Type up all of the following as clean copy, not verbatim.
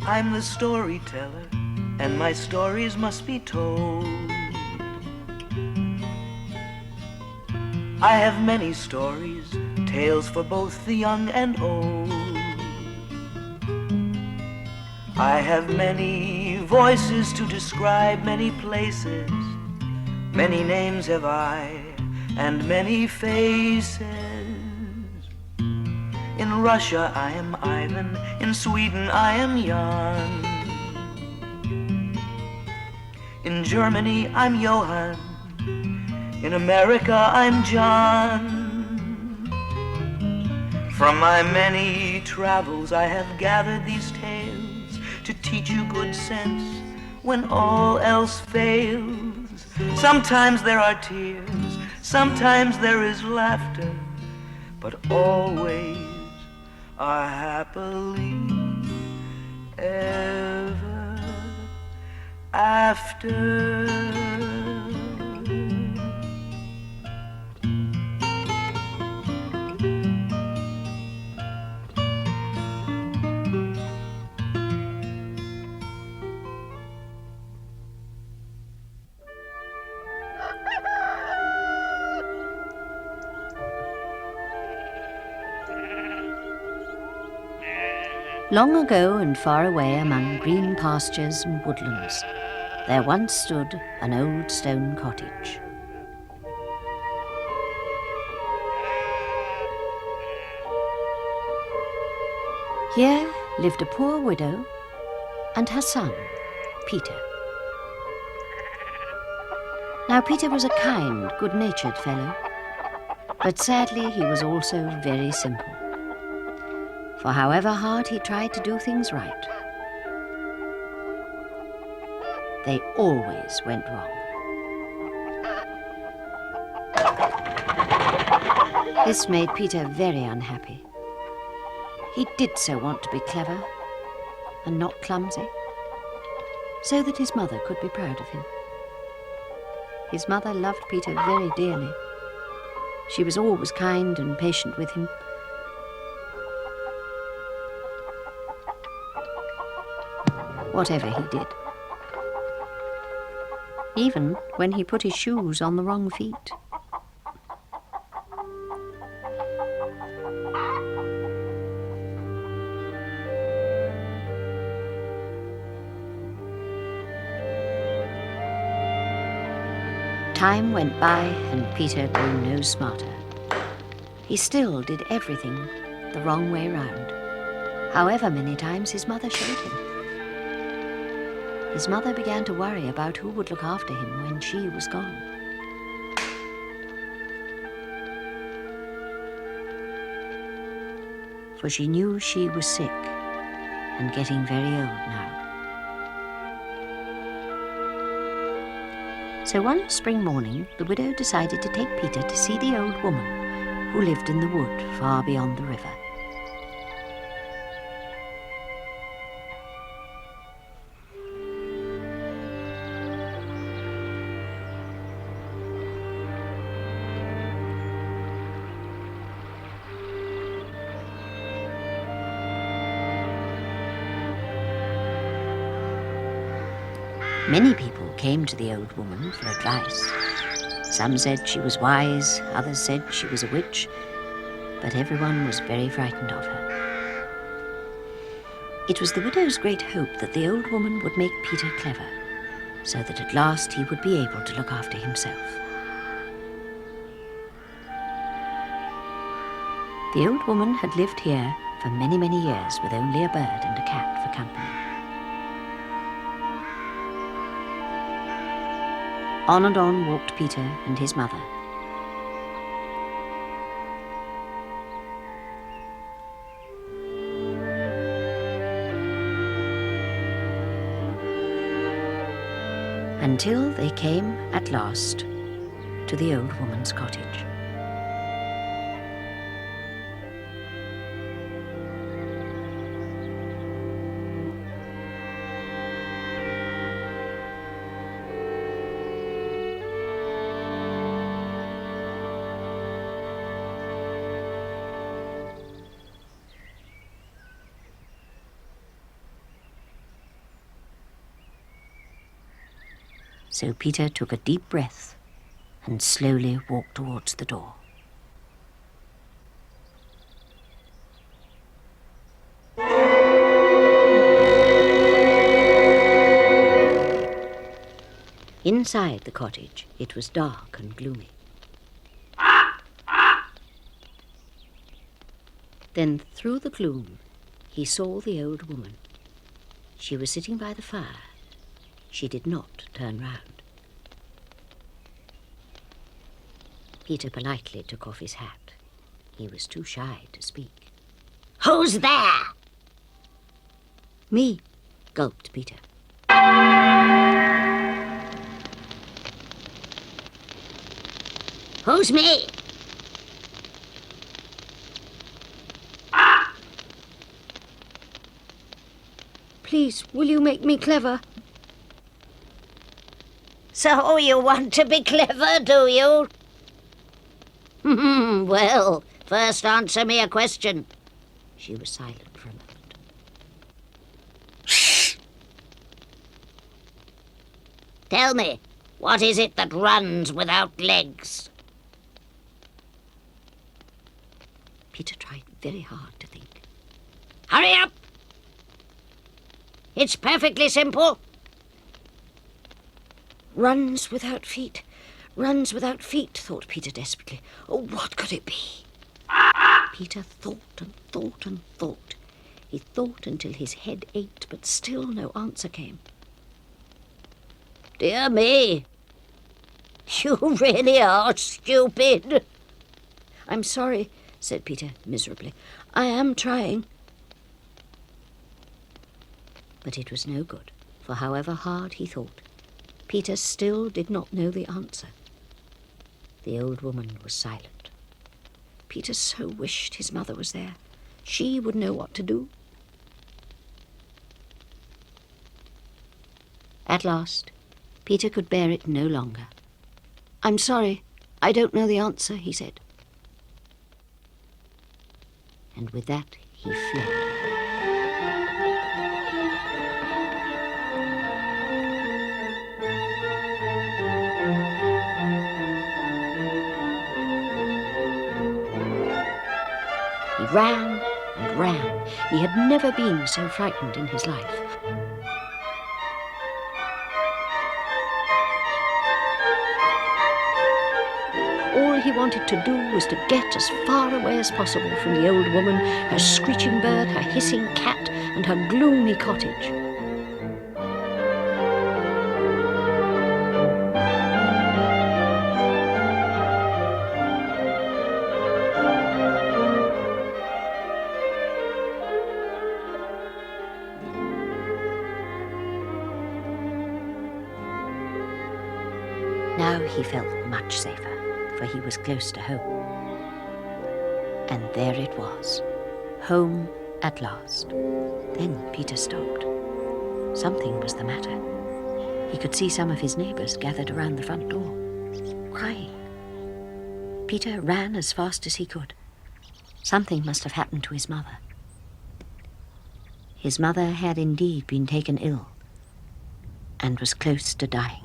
I'm the storyteller, and my stories must be told. I have many stories, tales for both the young and old. I have many voices to describe many places. Many names have I, and many faces. In Russia I am Ivan, in Sweden I am Jan. In Germany I'm Johann, in America I'm John. From my many travels I have gathered these tales to teach you good sense when all else fails. Sometimes there are tears, sometimes there is laughter, but always are happily ever after. Long ago and far away among green pastures and woodlands, there once stood an old stone cottage. Here lived a poor widow and her son, Peter. Now Peter was a kind, good-natured fellow, but sadly he was also very simple. For however hard he tried to do things right, they always went wrong. This made Peter very unhappy. He did so want to be clever and not clumsy, so that his mother could be proud of him. His mother loved Peter very dearly. She was always kind and patient with him. Whatever he did. Even when he put his shoes on the wrong feet. Time went by and Peter grew no smarter. He still did everything the wrong way round, however many times his mother showed him. His mother began to worry about who would look after him when she was gone. For she knew she was sick and getting very old now. So one spring morning, the widow decided to take Peter to see the old woman who lived in the wood far beyond the river. Many people came to the old woman for advice. Some said she was wise, others said she was a witch, but everyone was very frightened of her. It was the widow's great hope that the old woman would make Peter clever, so that at last he would be able to look after himself. The old woman had lived here for many, many years with only a bird and a cat for company. On and on walked Peter and his mother. Until they came, at last, to the old woman's cottage. So Peter took a deep breath and slowly walked towards the door. Inside the cottage, it was dark and gloomy. Then through the gloom, he saw the old woman. She was sitting by the fire. She did not turn round. Peter politely took off his hat. He was too shy to speak. "Who's there?" "Me," gulped Peter. "Who's me?" "Please, will you make me clever?" "So you want to be clever, do you?" "Well, first answer me a question." She was silent for a moment. "Shh! Tell me, what is it that runs without legs?" Peter tried very hard to think. "Hurry up! It's perfectly simple." "Runs without feet, runs without feet," thought Peter desperately. Oh, what could it be? Peter thought and thought and thought. He thought until his head ached, but still no answer came. "Dear me, you really are stupid." "I'm sorry," said Peter miserably. "I am trying." But it was no good, for however hard he thought, Peter still did not know the answer. The old woman was silent. Peter so wished his mother was there. She would know what to do. At last, Peter could bear it no longer. "I'm sorry, I don't know the answer," he said. And with that, he fled. He ran and ran. He had never been so frightened in his life. All he wanted to do was to get as far away as possible from the old woman, her screeching bird, her hissing cat, and her gloomy cottage. Now he felt much safer, for he was close to home. And there it was, home at last. Then Peter stopped. Something was the matter. He could see some of his neighbours gathered around the front door, crying. Peter ran as fast as he could. Something must have happened to his mother. His mother had indeed been taken ill and was close to dying.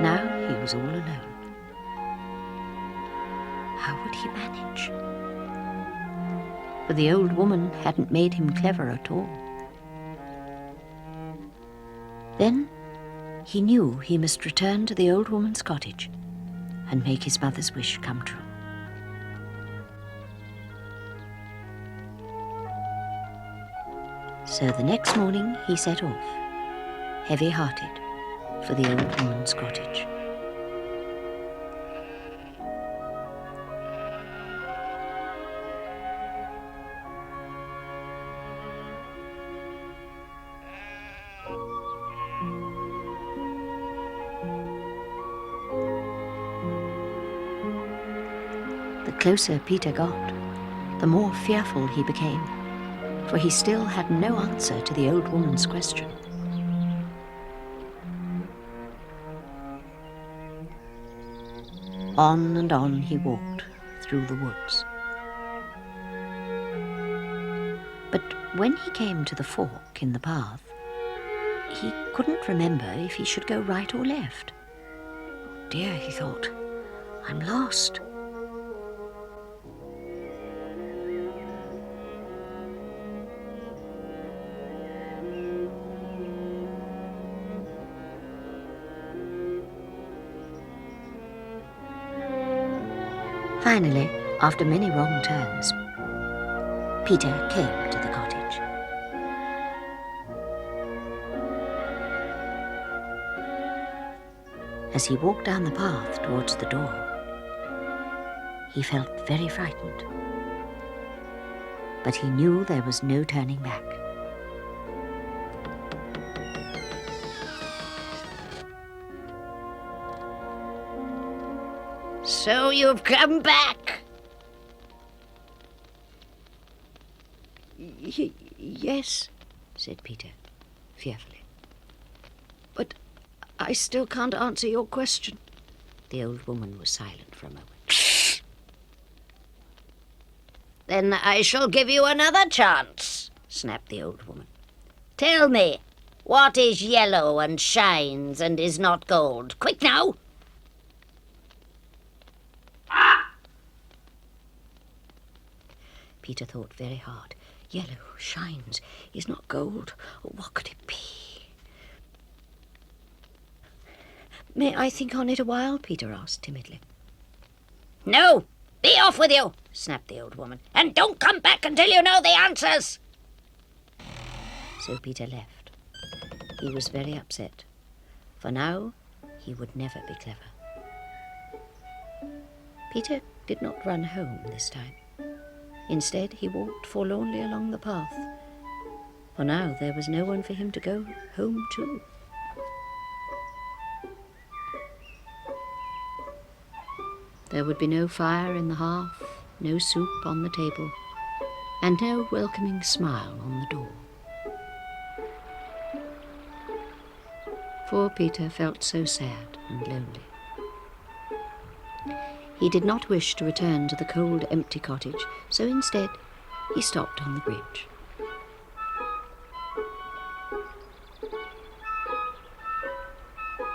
Now he was all alone. How would he manage? For the old woman hadn't made him clever at all. Then he knew he must return to the old woman's cottage and make his mother's wish come true. So the next morning he set off, heavy-hearted, for the old woman's cottage. The closer Peter got, the more fearful he became, for he still had no answer to the old woman's question. On and on he walked through the woods. But when he came to the fork in the path, he couldn't remember if he should go right or left. Oh dear, he thought, I'm lost. Finally, after many wrong turns, Peter came to the cottage. As he walked down the path towards the door, he felt very frightened. But he knew there was no turning back. So you've come back? Yes, said Peter, fearfully. But I still can't answer your question. The old woman was silent for a moment. Then I shall give you another chance, snapped the old woman. Tell me, what is yellow and shines and is not gold? Quick now! Peter thought very hard. Yellow shines is not gold. What could it be? May I think on it a while? Peter asked timidly. No! Be off with you! Snapped the old woman. And don't come back until you know the answers! So Peter left. He was very upset, for now he would never be clever. Peter did not run home this time. Instead, he walked forlornly along the path, for now there was no one for him to go home to. There would be no fire in the hearth, no soup on the table, and no welcoming smile on the door. Poor Peter felt so sad and lonely. He did not wish to return to the cold, empty cottage, so instead he stopped on the bridge.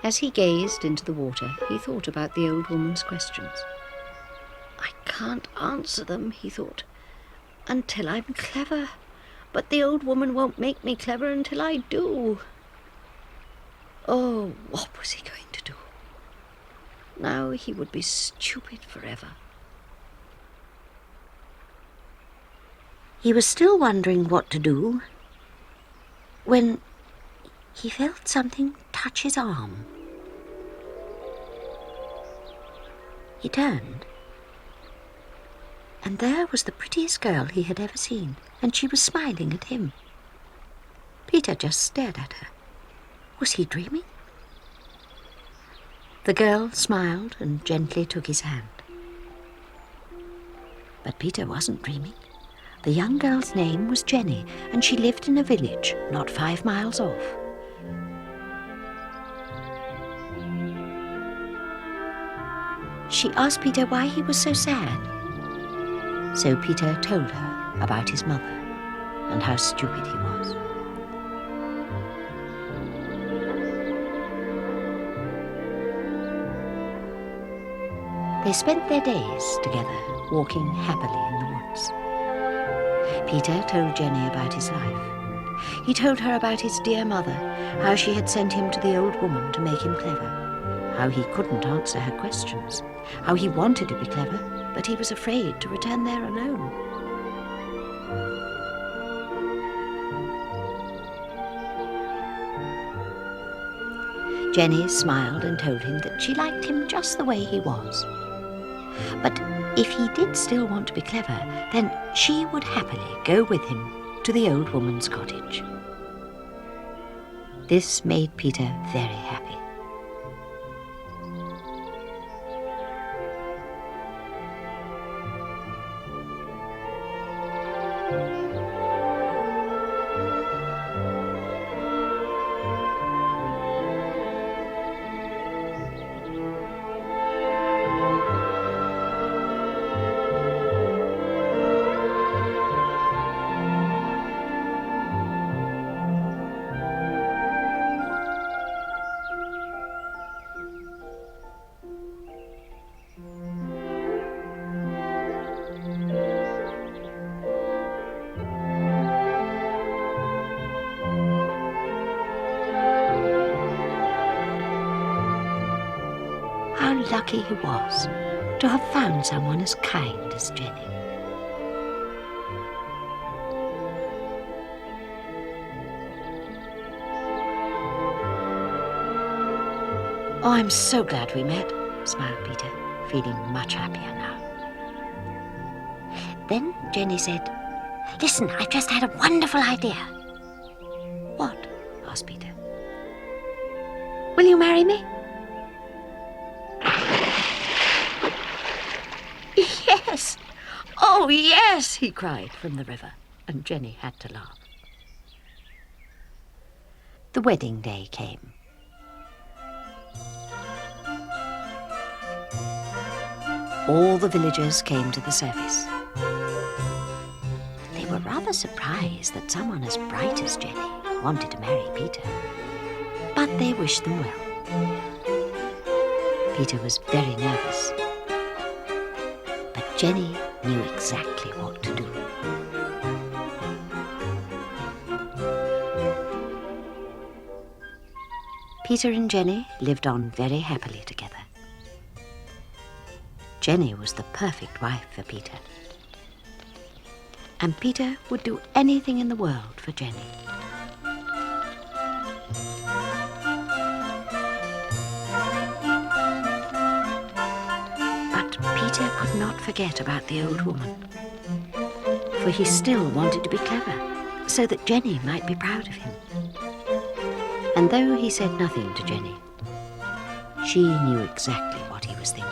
As he gazed into the water, he thought about the old woman's questions. I can't answer them, he thought, until I'm clever. But the old woman won't make me clever until I do. Oh, what was he going to do? Now he would be stupid forever. He was still wondering what to do when he felt something touch his arm. He turned, and there was the prettiest girl he had ever seen, and she was smiling at him. Peter just stared at her. Was he dreaming? The girl smiled and gently took his hand. But Peter wasn't dreaming. The young girl's name was Jenny, and she lived in a village not 5 miles off. She asked Peter why he was so sad. So Peter told her about his mother and how stupid he was. They spent their days together, walking happily in the woods. Peter told Jenny about his life. He told her about his dear mother, how she had sent him to the old woman to make him clever. how he couldn't answer her questions, how he wanted to be clever, but he was afraid to return there alone. Jenny smiled and told him that she liked him just the way he was. But if he did still want to be clever, then she would happily go with him to the old woman's cottage. This made Peter very happy. How lucky he was to have found someone as kind as Jenny. "Oh, I'm so glad we met," smiled Peter, feeling much happier now. Then Jenny said, "Listen, I've just had a wonderful idea." "What?" asked Peter. "Will you marry me?" "Yes! Oh, yes!" he cried from the river, and Jenny had to laugh. The wedding day came. All the villagers came to the service. They were rather surprised that someone as bright as Jenny wanted to marry Peter, but they wished them well. Peter was very nervous, but Jenny knew exactly what to do. Peter and Jenny lived on very happily together. Jenny was the perfect wife for Peter, and Peter would do anything in the world for Jenny. But Peter could not forget about the old woman, for he still wanted to be clever, so that Jenny might be proud of him. And though he said nothing to Jenny, she knew exactly what he was thinking.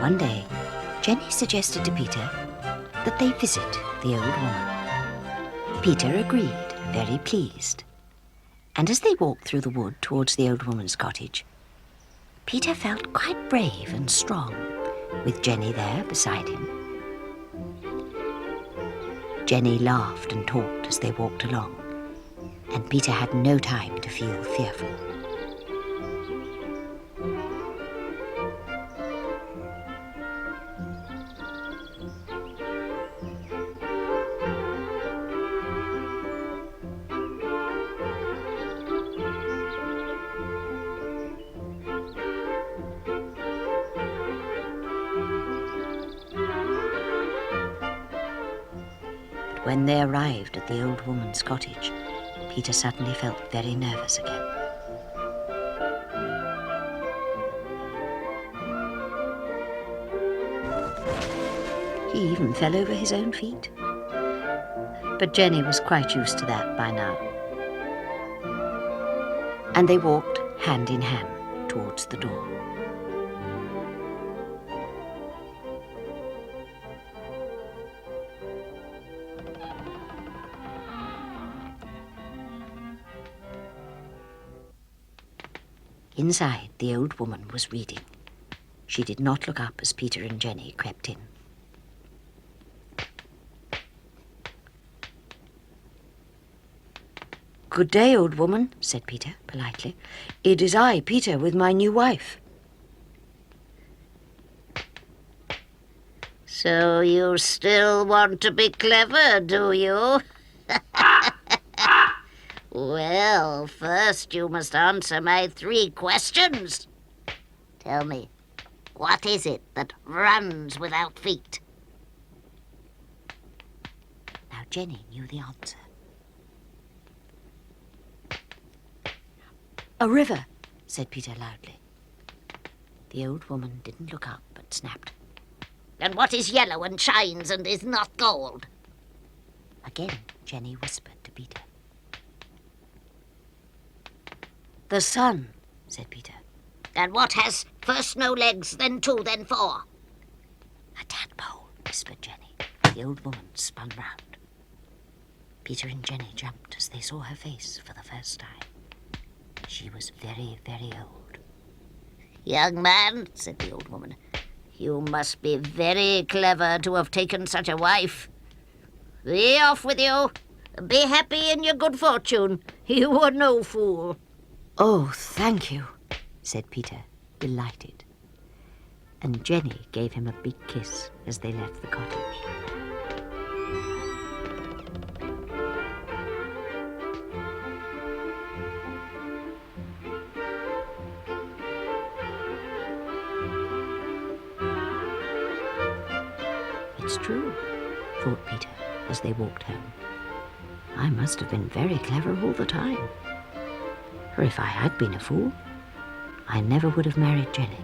One day, Jenny suggested to Peter that they visit the old woman. Peter agreed, very pleased. And as they walked through the wood towards the old woman's cottage, Peter felt quite brave and strong, with Jenny there beside him. Jenny laughed and talked as they walked along, and Peter had no time to feel fearful. When they arrived at the old woman's cottage, Peter suddenly felt very nervous again. He even fell over his own feet. But Jenny was quite used to that by now. And they walked hand in hand towards the door. Inside, the old woman was reading. She did not look up as Peter and Jenny crept in. "Good day, old woman," said Peter politely. "It is I, Peter, with my new wife." So you still want to be clever, do you? Well, first you must answer my 3 questions. Tell me, what is it that runs without feet? Now, Jenny knew the answer. A river, said Peter loudly. The old woman didn't look up, but snapped. And what is yellow and shines and is not gold? Again, Jenny whispered to Peter. The sun, said Peter. And what has first no legs, then 2, then 4? A tadpole, whispered Jenny. The old woman spun round. Peter and Jenny jumped as they saw her face for the first time. She was very, very old. Young man, said the old woman, you must be very clever to have taken such a wife. Be off with you. Be happy in your good fortune. You were no fool. Oh, thank you, said Peter, delighted. And Jenny gave him a big kiss as they left the cottage. It's true, thought Peter as they walked home. I must have been very clever all the time. For if I had been a fool, I never would have married Jenny.